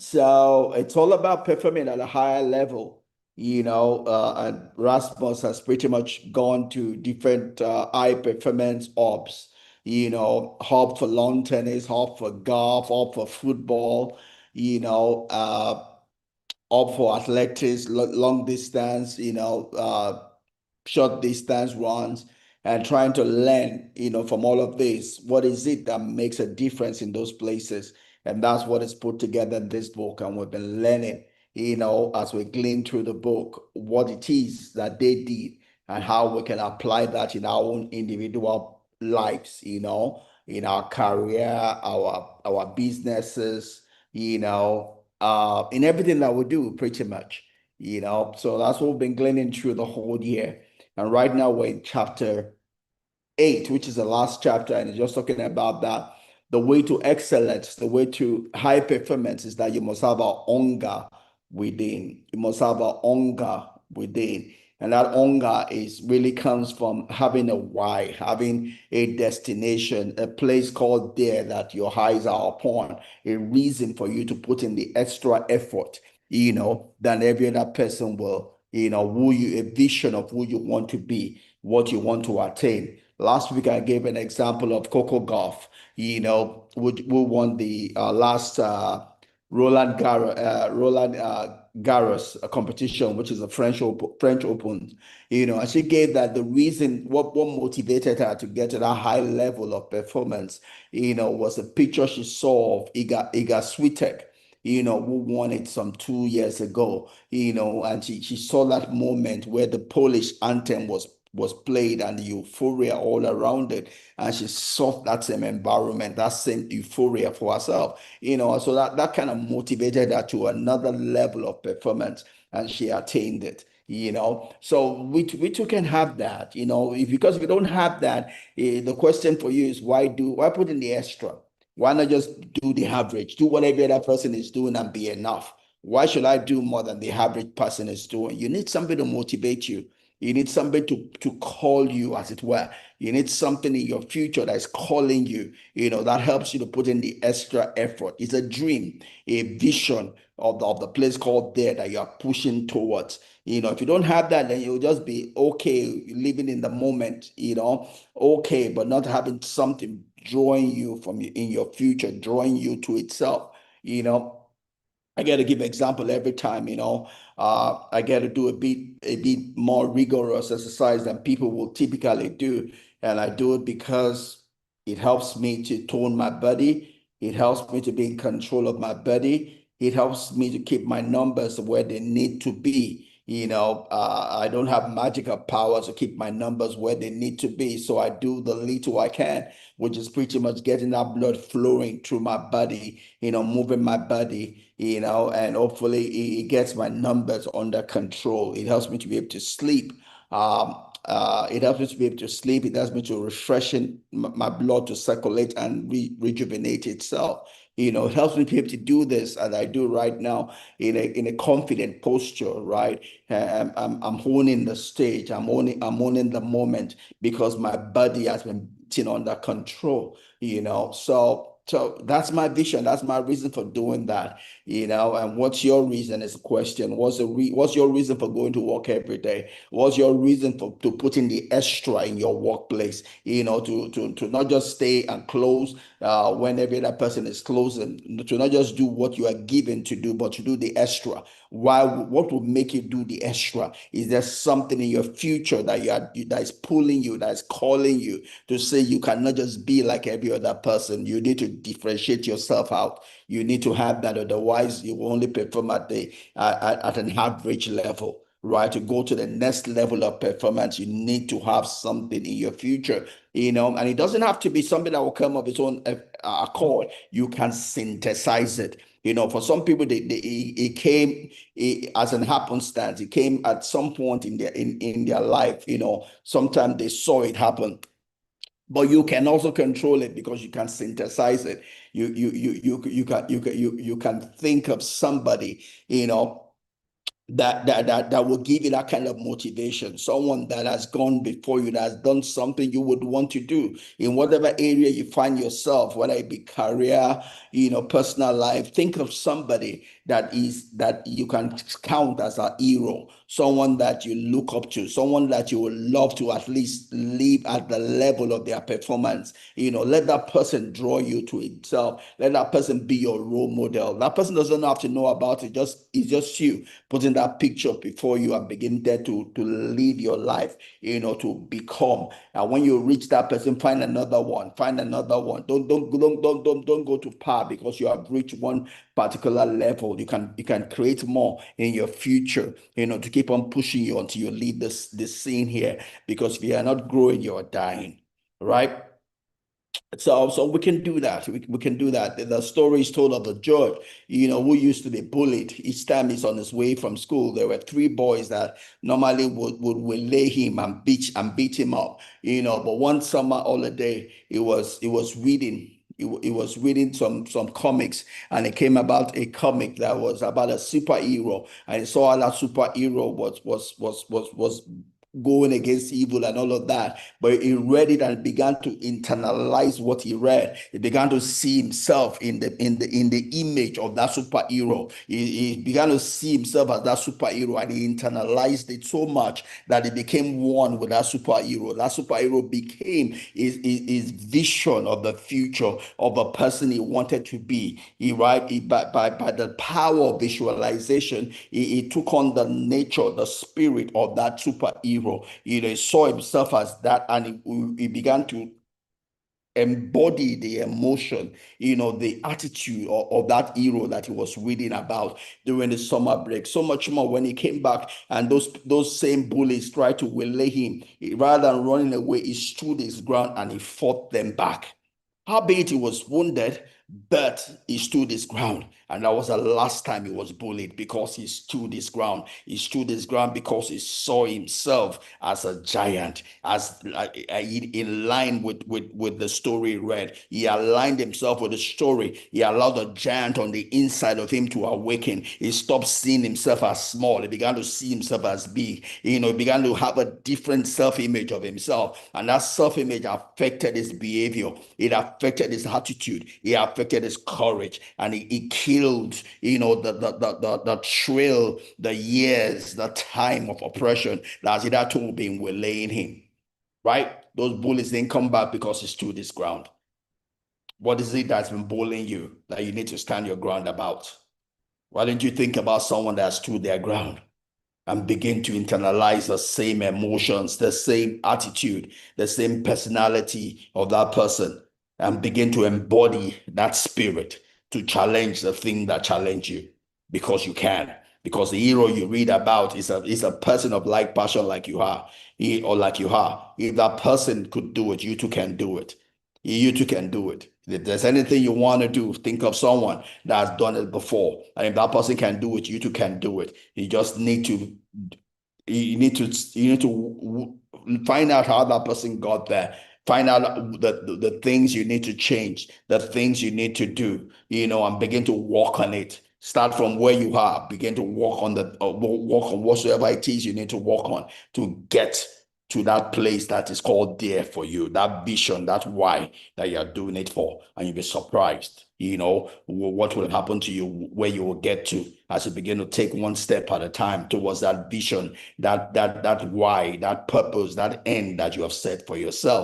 So it's all about performing at a higher level, and Rasmus has pretty much gone to different high performance ops, hub for lawn tennis, hub for golf, hub for football, you know, uh, up for athletics, long distance, short distance runs, and trying to learn, from all of this. What is it that makes a difference in those places? And that's what is put together in this book. And we've been learning, as we glean through the book, what it is that they did and how we can apply that in our own individual lives, in our career, our businesses, in everything that we do, pretty much. So that's what we've been gleaning through the whole year. And right now we're in chapter 8, which is the last chapter, and it's just talking about that the way to excellence, the way to high performance is that you must have a hunger within. You must have a hunger within. And that hunger is really comes from having a why, having a destination, a place called there that your eyes are upon, a reason for you to put in the extra effort, than every other person will, a vision of who you want to be, what you want to attain. Last week, I gave an example of Coco Golf, who won the last Roland Garros competition, which is a French Open. And she gave that the reason what motivated her to get to that high level of performance, was a picture she saw of Iga Swiatek, who won it some 2 years ago, and she saw that moment where the Polish anthem was played and the euphoria all around it. And she saw that same environment, that same euphoria for herself, so that kind of motivated her to another level of performance, and she attained it. So we too can have that, because if you don't have that, the question for you is why put in the extra? Why not just do the average? Do what every other person is doing and be enough. Why should I do more than the average person is doing? You need somebody to motivate you. You need somebody to call you, as it were. You need something in your future that is calling you, that helps you to put in the extra effort. It's a dream, a vision of the place called there that you are pushing towards. If you don't have that, then you'll just be okay living in the moment, okay, but not having something drawing you in your future, drawing you to itself. you know I got to give example every time, I got to do a bit more rigorous exercise than people will typically do. And I do it because it helps me to tone my body. It helps me to be in control of my body. It helps me to keep my numbers where they need to be. I don't have magical powers to keep my numbers where they need to be. So I do the little I can, which is pretty much getting that blood flowing through my body, moving my body, and hopefully it gets my numbers under control. It helps me to be able to sleep. It helps me to be able to sleep. It helps me to refreshing my blood to circulate and rejuvenate itself. It helps me to be able to do this as I do right now in a confident posture, right? I'm owning the stage. I'm owning the moment because my body has been under control. So that's my vision. That's my reason for doing that. And what's your reason is the question. What's your reason for going to work every day? What's your reason for to put in the extra in your workplace? To not just stay and close when every other person is closing, to not just do what you are given to do, but to do the extra. Why? What would make you do the extra? Is there something in your future that is pulling you, that is calling you to say you cannot just be like every other person? You need to differentiate yourself out. You need to have that, otherwise you will only perform at an average level. Right, to go to the next level of performance, you need to have something in your future, and it doesn't have to be something that will come of its own accord. You can synthesize it. For some people, it came as an happenstance. It came at some point in their life. Sometimes they saw it happen, but you can also control it because you can synthesize it. You can think of somebody, you know that will give you that kind of motivation. Someone that has gone before you, that has done something you would want to do in whatever area you find yourself, whether it be career, personal life. Think of somebody that you can count as a hero, someone that you look up to, someone that you would love to at least live at the level of their performance. Let that person draw you to itself. Let that person be your role model. That person doesn't have to know about it. It's just you putting that picture before you and begin there to live your life, to become. And when you reach that person, find another one, find another one. Don't go to par because you have reached one particular level. You can create more in your future, to keep on pushing you until you leave this scene here. Because if you are not growing, you're dying, right? So we can do that. We can do that. The story is told of the judge, who used to be bullied. Each time he's on his way from school, there were three boys that normally would lay him and beat him up. But one summer holiday, it was reading. He was reading some comics, and it came about a comic that was about a superhero, and he saw how that superhero was going against evil and all of that. But he read it and began to internalize what he read. He began to see himself in the image of that superhero. He began to see himself as that superhero, and he internalized it so much that he became one with that superhero. That superhero became his vision of the future of a person he wanted to be. By the power of visualization, he took on the nature, the spirit of that superhero. He saw himself as that, and he began to embody the emotion, the attitude of that hero that he was reading about during the summer break. So much more when he came back and those same bullies tried to waylay him. Rather than running away, he stood his ground and he fought them back. Howbeit he was wounded, but he stood his ground. And that was the last time he was bullied, because he stood his ground. He stood his ground because he saw himself as a giant, as in line with the story read. He aligned himself with the story. He allowed the giant on the inside of him to awaken. He stopped seeing himself as small. He began to see himself as big. He began to have a different self-image of himself. And that self-image affected his behavior. It affected his attitude. It affected his courage. And he killed, the trail, the years, the time of oppression that had all been waylaying him. Right? Those bullies didn't come back because he stood his ground. What is it that's been bullying you that you need to stand your ground about? Why don't you think about someone that stood their ground and begin to internalize the same emotions, the same attitude, the same personality of that person, and begin to embody that spirit to challenge the thing that challenge you, because you can. Because the hero you read about is a person of like passion like you are, or like you are. If that person could do it, you too can do it. You too can do it. If there's anything you want to do, think of someone that has done it before. And if that person can do it, you too can do it. You need to find out how that person got there. Find out the things you need to change, the things you need to do, and begin to work on it. Start from where you are. Begin to work on work on whatsoever it is you need to work on to get to that place that is called there for you, that vision, that why that you're doing it for. And you'll be surprised, what will happen to you, where you will get to as you begin to take one step at a time towards that vision, that why, that purpose, that end that you have set for yourself.